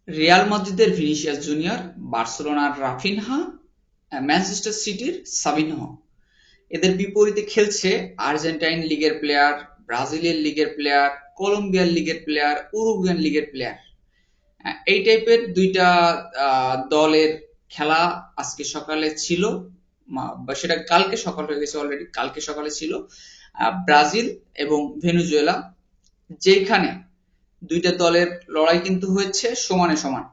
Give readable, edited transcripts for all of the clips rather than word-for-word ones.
Real মাদ্রিদের Vinicius junior, বার্সেলোনার Raphinha, Manchester সিটির সাবিনহো। এদের বিপরীতে খেলছে আর্জেন্টাইন লিগের প্লেয়ার, ব্রাজিলিয়ান লিগের প্লেয়ার, কলম্বিয়ান লিগের প্লেয়ার, উরুগুয়ান লিগের প্লেয়ার। এই টাইপের দুইটা দলের খেলা আজকে সকালে ছিল, বা সেটা কালকে সকাল হয়ে গেছে অলরেডি, কালকে সকালে ছিল ব্রাজিল এবং ভেনেজুয়েলা, যেখানে দুইটা দলের লড়াই কিন্তু হয়েছে সমানে সমান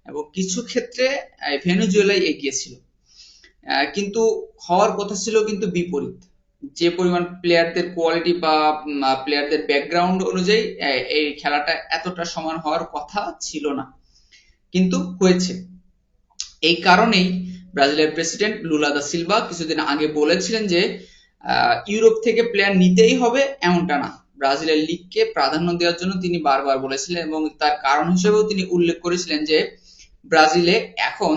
এবং কিছু ক্ষেত্রে ভেনেজুয়েলাই এগিয়ে ছিল। কিন্তু হওয়ার কথা ছিল কিন্তু বিপরীত। যে পরিমাণ প্লেয়ারদের কোয়ালিটি বা প্লেয়ারদের ব্যাকগ্রাউন্ড অনুযায়ী এই খেলাটা এতটা সমান হওয়ার কথা ছিল না, কিন্তু হয়েছে। এই কারণেই ব্রাজিলের প্রেসিডেন্ট লুলা দা সিলভা কিছুদিন আগে বলেছিলেন যে ইউরোপ থেকে প্লেয়ার নিতেই হবে এমনটা না, ব্রাজিলের লিগকে প্রাধান্য দেওয়ার জন্য তিনি বারবার বলেছিলেন এবং তার কারণ হিসেবেও তিনি উল্লেখ করেছিলেন যে ব্রাজিলে এখন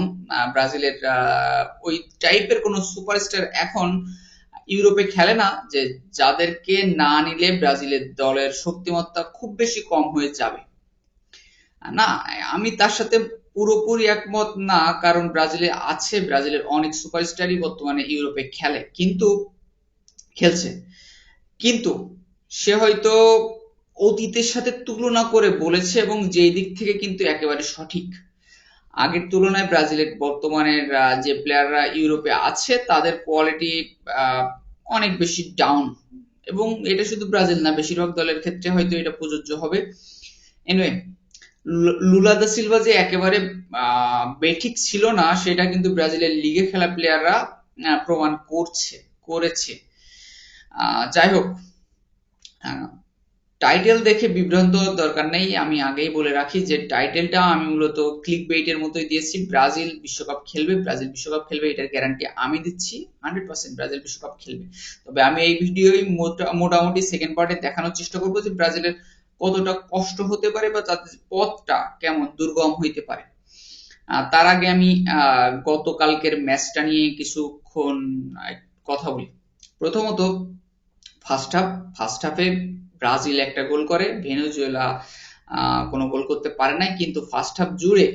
ব্রাজিলের ওই টাইপের কোন সুপারস্টার এখন ইউরোপে খেলে না, যে যাদেরকে না নিলে ব্রাজিলের দলের শক্তিমত্তা খুব বেশি কম হয়ে যাবে। না, আমি তার সাথে পুরোপুরি একমত না, কারণ ব্রাজিলে আছে, ব্রাজিলের অনেক সুপারস্টারই বর্তমানে ইউরোপে খেলে, কিন্তু খেলছে, কিন্তু সে হয়তো অতীতের সাথে তুলনা করে বলেছে এবং যেই দিক থেকে কিন্তু একেবারে সঠিক। আগের তুলনায় ব্রাজিলের বর্তমানের যে প্লেয়াররা ইউরোপে আছে তাদের কোয়ালিটি অনেক বেশি ডাউন, এবং এটা শুধু ব্রাজিল না, বেশিরভাগ দলের ক্ষেত্রে হয়তো এটা প্রযোজ্য হবে। এনিওয়ে, লুলা দা সিলভা যে একেবারে বেঠিক ছিল না সেটা কিন্তু ব্রাজিলের লিগে খেলা প্লেয়াররা প্রমাণ করেছে। যাই হোক, টাইটেল দেখে বিভ্রান্ত দরকার নেই, আমি আগেই বলে রাখি যে টাইটেলটা আমি মূলত ক্লিক বেইটের মতোই দিয়েছি। ব্রাজিল বিশ্বকাপ খেলবে, ব্রাজিল বিশ্বকাপ খেলবে, এটার গ্যারান্টি আমি দিচ্ছি 100%, ব্রাজিল বিশ্বকাপ খেলবে। তবে আমি এই ভিডিওই মোটামুটি সেকেন্ড পার্টে দেখানোর চেষ্টা করবো যে ব্রাজিলের কতটা কষ্ট হতে পারে বা তাদের পথটা কেমন দুর্গম হইতে পারে। তার আগে আমি গতকালকের ম্যাচটা নিয়ে কিছুক্ষণ কথা বলি। প্রথমত ফার্স্ট হাফে ব্রাজিল একটা গোল করে, ভেনেজুয়েলা কোনো গোল করতে পারে নাই, কিন্তু ফার্স্ট হাফ জুড়ে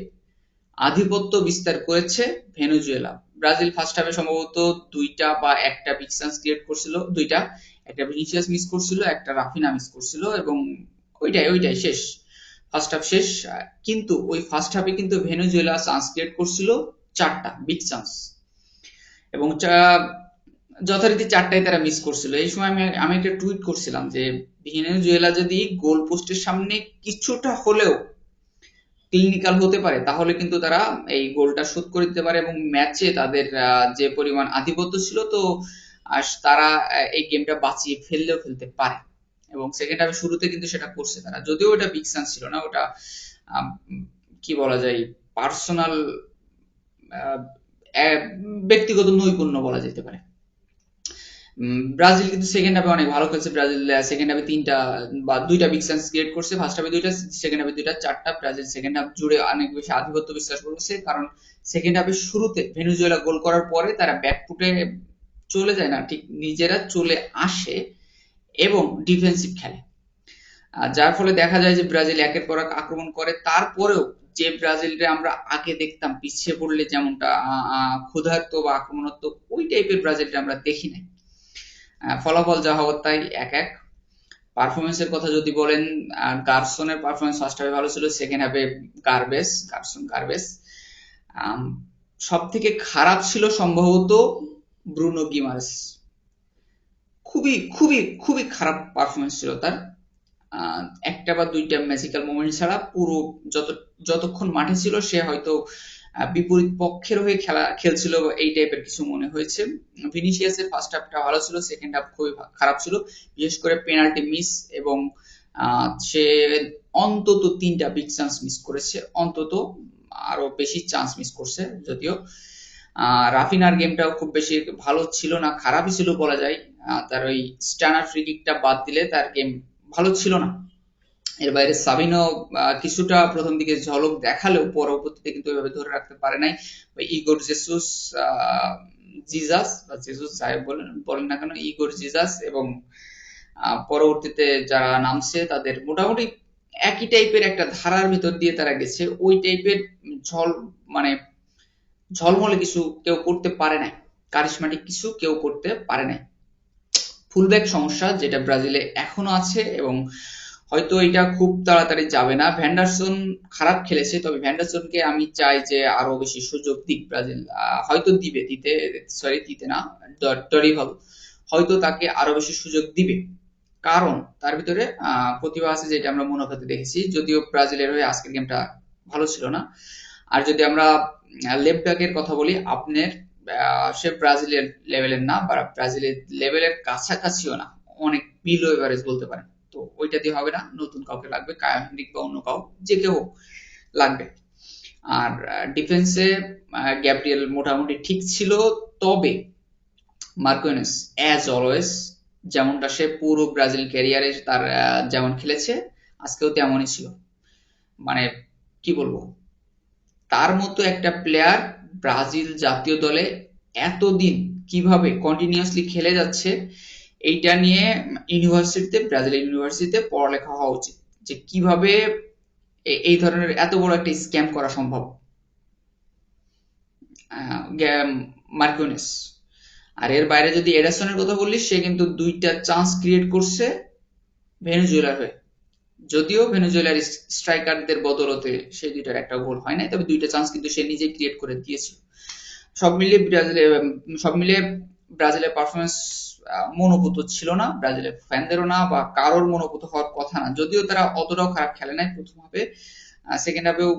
আধিপত্য বিস্তার করেছে ভেনেজুয়েলা। ব্রাজিল ফার্স্ট হাফে সম্ভবত দুইটা বা একটা বিগ চান্স ক্রিয়েট করছিল, দুইটা, একটা ভিনিসিয়াস মিস করছিল, একটা রাফিনা মিস করছিল, এবং ওইটাই শেষ, ফার্স্ট হাফ শেষ। কিন্তু ওই ফার্স্ট হাফে কিন্তু ভেনেজুয়েলা চান্স ক্রিয়েট করছিল চারটা বিগ চান্স, এবং যথারীতি চারটায় তারা মিস করছিল। এই সময় আমি একটা টুইট করছিলাম যে ভেনেজুয়েলা যদি গোল পোস্টের সামনে কিছুটা হলেও ক্লিনিক্যাল হতে পারে তাহলে কিন্তু তারা এই গোলটা শোধ করে দিতে পারে এবং ম্যাচে তাদের যে পরিমাণ আধিপত্য ছিল, তো তারা এই গেমটা বাঁচিয়ে ফেলতে পারে, এবং সেকেন্ড হাফে শুরুতে কিন্তু সেটা করছে তারা, যদিও ওটা বিগ চান্স ছিল না, ওটা কি বলা যায়, পার্সোনাল ব্যক্তিগত নৈপুণ্য বলা যেতে পারে। ব্রাজিল কিন্তু সেকেন্ড হাফে অনেক ভালো খেলছে। ব্রাজিল সেকেন্ড হাফে তিনটা বা দুইটা বিগ চান্স ক্রিয়েট করছে, ফার্স্ট হাফে দুইটা, সেকেন্ড হাফে দুইটা, চারটা। ব্রাজিল সেকেন্ড হাফ জুড়ে অনেক বেশি আধিপত্য বিস্তার করেছে, কারণ সেকেন্ড হাফের শুরুতে ভেনেজুয়েলা গোল করার পরে তারা ব্যাকফুটে চলে যায় না, ঠিক নিজেরা চলে আসে এবং ডিফেন্সিভ খেলে, যার ফলে দেখা যায় যে ব্রাজিল একের পর এক আক্রমণ করে। তারপরেও যে ব্রাজিলরে আমরা আগে দেখতাম পিছিয়ে পড়লে যেমনটা ক্ষুধার্ত বা আক্রমণাত্মক, ওই টাইপের ব্রাজিলটা আমরা দেখি নাই। ফলাফল যা হওয়ার তাই 1-1। পারফরমেন্সের কথা যদি বলেন, গার্সনের পারফরমেন্স ফার্স্ট হাফে ভালো ছিল, সেকেন্ড হাফে গার্বেস। সব থেকে খারাপ ছিল সম্ভবত ব্রুনো গিমারেস, খুবই খুবই খুবই খারাপ পারফরমেন্স ছিল তার। একটা বা দুইটা ম্যাজিক্যাল মোমেন্ট ছাড়া পুরো যতক্ষণ মাঠে ছিল সে হয়তো বিপরীত পক্ষের হয়ে খেলছিল, এই টাইপের কিছু মনে হয়েছে। ভিনিসিয়াসের ফার্স্ট হাফটা ভালো ছিল, সেকেন্ড হাফ খুবই খারাপ ছিল, বিশেষ করে পেনাল্টি মিস, এবং সে অন্তত তিনটা বিগ চান্স মিস করেছে, অন্তত আরো বেশি চান্স মিস করছে যদিও। রাফিনার গেমটাও খুব বেশি ভালো ছিল না, খারাপই ছিল বলা যায়। তার ওই স্টানার ফ্রি কিকটা বাদ দিলে তার গেম ভালো ছিল না। এর বাইরে সাবিনো কিছুটা প্রথম দিকে ঝলক দেখালেও পরবর্তীতে কিন্তু এভাবে ধরে রাখতে পারে নাই। ইগোর জেসুস যাই বলেন না কেন, ইগোর জিজাস এবং পরবর্তীতে যারা নামছে তাদের মোটামুটি একই টাইপের একটা ধারার ভিতর দিয়ে তারা গেছে, ওই টাইপের ঝল মানে ঝলমলে কিছু কেউ করতে পারে নাই, কারিশমাটিক কিছু কেউ করতে পারে নাই। ফুলব্যাক সমস্যা যেটা ব্রাজিলে এখনো আছে এবং হয়তো এটা খুব তাড়াতাড়ি যাবে না। ভ্যান্ডারসন খারাপ খেলেছে, তবে ভ্যান্ডারসনকে আমি চাই যে আরো বেশি সুযোগ দিক ব্রাজিল। হয়তো দিতে না, ডরিভাল হয়তো তাকে আরো বেশি সুযোগ দিবে, কারণ তার ভিতরে প্রতিভা আছে, যেটা আমরা মুনাফাতে দেখেছি। যদিও ব্রাজিলের হয়ে আজকের গেমটা ভালো ছিল না। আর যদি আমরা লেফট ব্যাকের কথা বলি, আপনার সে ব্রাজিলের লেভেলের না, বা ব্রাজিলের লেভেলের কাছাকাছিও না, অনেক বিলো এভারেজ বলতে পারেন। তো ওইটা দিয়ে হবে না, নতুন কাউকে লাগবে, কায়া হেনরিক বা অন্য কাউ, যে কেউ লাগবে। আর ডিফেন্সে গ্যাব্রিয়েল মোটামুটি ঠিক ছিল, তবে মার্কোনেস অ্যাজ অলওয়েজ, যেমনটা সে পুরো ব্রাজিল ক্যারিয়ারে তার যেমন খেলেছে, আজকেও তেমনই ছিল। মানে কি বলবো, তার মতো একটা প্লেয়ার ব্রাজিল জাতীয় দলে এতদিন কিভাবে কন্টিনিউয়াসলি খেলে যাচ্ছে, এইটা নিয়ে ব্রাজিলের ইউনিভার্সিটিতে পড়ালেখা হওয়া উচিত, যে কিভাবে এই ধরনের এত বড় একটা স্ক্যাম করা সম্ভব। মার্কিউনেস। আর এর বাইরে যদি এডারসনের কথা বললি, সে কিন্তু 2টা চান্স ক্রিয়েট করছে ভেনেজুয়েলার হয়ে। যদিও ভেনেজুয়েলার স্ট্রাইকারদের বদলতে সেই 2টার একটা গোল হয় নাই, তবে 2টা চান্স কিন্তু সে নিজেই ক্রিয়েট করে দিয়েছিল। সব মিলিয়ে ব্রাজিলের পারফরমেন্স মনোভূত ছিল না, ব্রাজিলের ফ্যানদেরও না, বা কারোর মনোভূত হওয়ার কথা না। যদিও তারা অতটাও খারাপ খেলে নাই প্রথম হাফে, সেকেন্ড হাফেও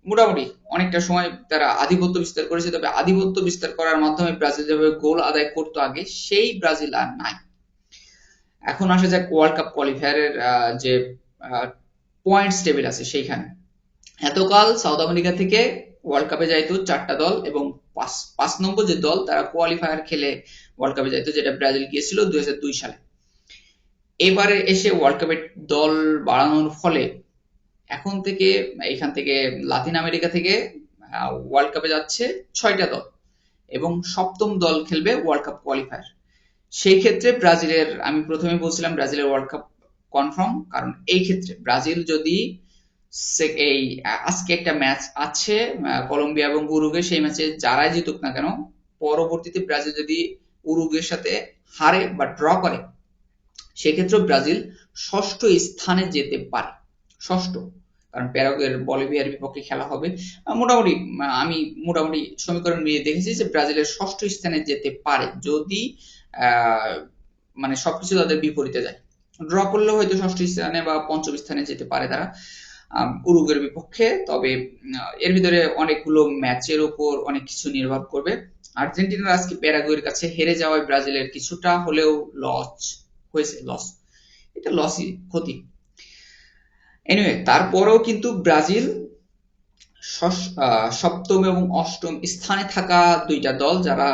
মোটামুটি অনেকটা সময় তারা আধিপত্য বিস্তার করেছে, তবে আধিপত্য বিস্তার করার মাধ্যমে ব্রাজিল যেভাবে গোল আদায় করতো আগে, সেই ব্রাজিল আর নাই। এখন আসা যাক ওয়ার্ল্ড কাপ কোয়ালিফায়ারের যে পয়েন্টস টেবিল আছে সেইখানে। এতকাল সাউথ আমেরিকা থেকে ওয়ার্ল্ড কাপে যাইতো 4টা দল, এবং 5 নম্বর যে দল তারা কোয়ালিফায়ার খেলে ওয়ার্ল্ড কাপে যাইতো, যেটা ব্রাজিল গিয়েছিল 2002 সালে। এবারে এসে ওয়ার্ল্ড কাপের দল বাড়ানোর ফলে এখন থেকে এখান থেকে লাতিন আমেরিকা থেকে ওয়ার্ল্ড কাপে যাচ্ছে 6টা দল, এবং 7ম দল খেলবে ওয়ার্ল্ড কাপ কোয়ালিফায়ার। সেই ক্ষেত্রে ব্রাজিলের, আমি প্রথমে বলছিলাম ব্রাজিলের ওয়ার্ল্ড কাপ কনফার্ম, কারণ এই ক্ষেত্রে ব্রাজিল যদি এই আজকে একটা ম্যাচ আছে কলম্বিয়া এবং উরুগুয়ে, সেই ম্যাচে যারাই জিতুক না কেন, পরবর্তীতে ব্রাজিল যদি উরুগুয়ের সাথে হারে বা ড্র করে, সেক্ষেত্রে ব্রাজিল 6ষ্ঠ স্থানে যেতে পারে। 6ষ্ঠ, কারণ প্যারাগুয়ের বলিভিয়ার বিপক্ষে খেলা হবে। মোটামুটি আমি সমীকরণ মিলিয়ে দেখেছি যে ব্রাজিলের 6ষ্ঠ স্থানে যেতে পারে, যদি মানে সবকিছু তাদের বিপরীতে যায়। ড্র করলেও হয়তো 6ষ্ঠ স্থানে বা 5ম স্থানে যেতে পারে তারা উরুগুয়ের বিপক্ষে। তবে এর ভিতরে অনেকগুলো ম্যাচের উপর অনেক কিছু নির্ভর করবে। আর্জেন্টিনার আজকে প্যারাগুয়ের কাছে হেরে যাওয়ায় ব্রাজিলের কিছুটা হলেও লস হয়েছে, এটা লসই, ক্ষতি। এনিওয়ে, তারপরেও কিন্তু ব্রাজিল 7ম এবং 8ম স্থানে থাকা 2টা দল, যারা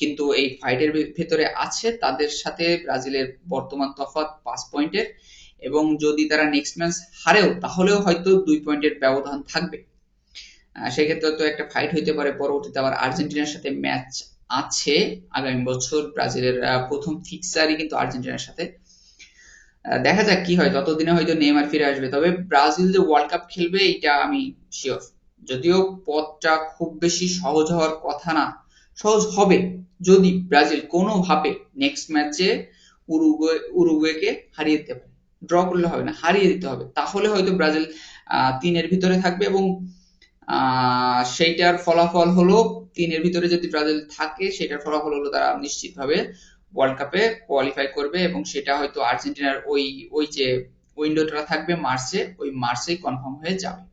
কিন্তু এই ফাইটের ভেতরে আছে, তাদের সাথে ব্রাজিলের বর্তমান তফাৎ 5 পয়েন্টের, এবং যদি তারা নেক্সট ম্যাচ হারেও, তাহলেও হয়তো 2 পয়েন্টের ব্যবধান থাকবে। সেক্ষেত্রে তো একটা ফাইট হইতে পারে। পরবর্তীতে আবার আর্জেন্টিনার সাথে ম্যাচ আছে আগামী বছর, ব্রাজিলের প্রথম ফিক্সারই কিন্তু আর্জেন্টিনার সাথে। দেখা যাক কি হয়, ততদিনে হয়তো নেইমার ফিরে আসবে। তবে ব্রাজিল যে ওয়ার্ল্ড কাপ খেলবে এটা আমি শিওর, যদিও পথটা খুব বেশি সহজ হওয়ার কথা না। সহজ হবে যদি ব্রাজিল কোনোভাবে নেক্সট ম্যাচে উরুগুয়েকে হারিয়ে দিতে পারে। ড্র করলে হবে না, হারিয়ে দিতে হবে, তাহলে হয়তো ব্রাজিল 3-এর ভিতরে থাকবে, এবং সেইটার ফলাফল হলো 3-এর ভিতরে যদি ব্রাজিল থাকে, সেটার ফলাফল হলো তারা নিশ্চিতভাবে ওয়ার্ল্ড কাপে কোয়ালিফাই করবে, এবং সেটা হয়তো আর্জেন্টিনার ওই যে উইন্ডোটা থাকবে মার্চে, ওই মার্চেই কনফার্ম হয়ে যাবে।